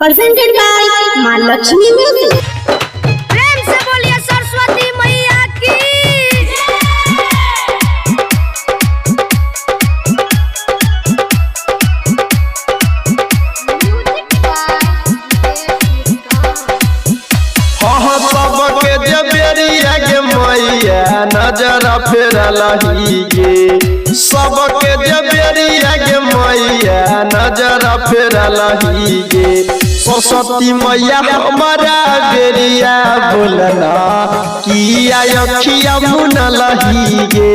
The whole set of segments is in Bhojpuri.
presented by माँ लक्ष्मी म्यूजिक। प्रेम से बोलिए सरस्वती मैया की। सबके जबेरिया के मैया नजर फेरलही गे, सबके जबेरिया के मैया नजर फेरलही गे। सरस्वती मैया हमारा बेरिया बोलना किया अखिया मुनलही गे,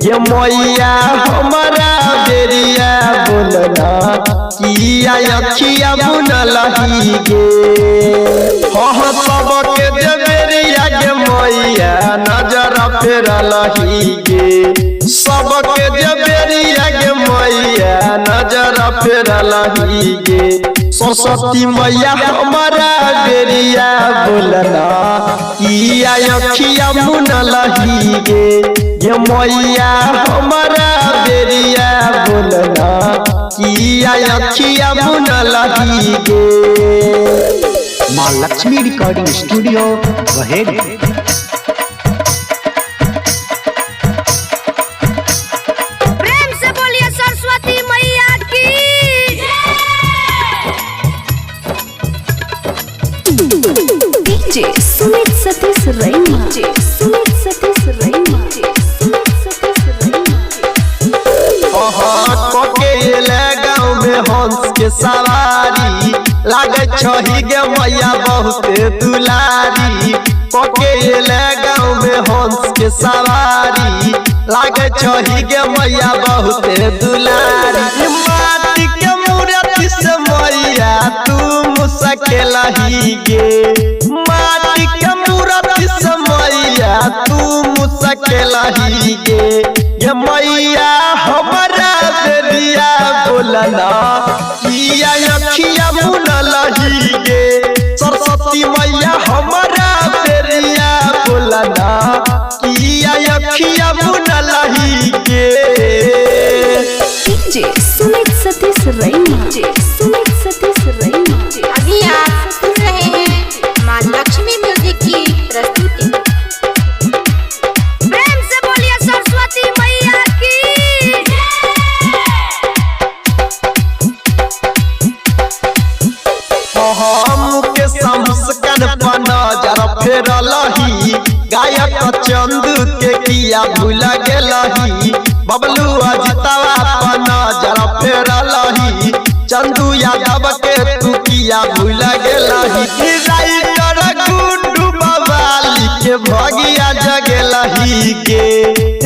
ये मैया हमारा बेरिया बोलना किया अखिया मुनलही गे। सबके जबेरिया के मैया नजर फेरलही गे, सबके जबेरिया के मैया नजर फेरलही गे। सरस्वती मैया हमारा बेरिया बोलना किया अखिया मुनलही गे, ये मैया हमारा बेरिया बोलना किया अखिया मुनलही गे। माँ लक्ष्मी रिकॉर्डिंग स्टूडियो बहेड़ी। प्रेम से बोलिए सरस्वती मैया की। डीजे सुमित सतीश रैना, डीजे सुमित सतीश रैना, डीजे सुमित सतीश रैना। गाँव में हंस के सवारी लागे छही गे मैया बहुते दुलारी। पकेले गाँव में हंस के सवारी लागे छही गे मैया बहुते दुलारी। माटी के मूर्ति से मैया तू मुस्कुराही गे, माटी के मूर्ति से मैया तू मुस्कुराही गे। ये मैया हमारा बेरिया बोलना किया अखिया मुनलही गे। सरस्वती मैया हमारा बेरिया बोलना किया अखिया मुनलही गे। डीजे सुमित सतीश रैना, डीजे सुमित सतीश रैना। अभी आप सुन रहे हैं माँ लक्ष्मी म्यूजिक की प्रस्तुति। प्रेम से बोलिए सरस्वती मैया की। के संस्कार पर नजर फेरलही, गायक चंदू के किया भूल गेलही। बबलू अजितवा पर नजर फेरलही, चंदू यादव के तू किया भूल गेलही। राइटर गुड्डू बवाली के भगिया जगेलही गे।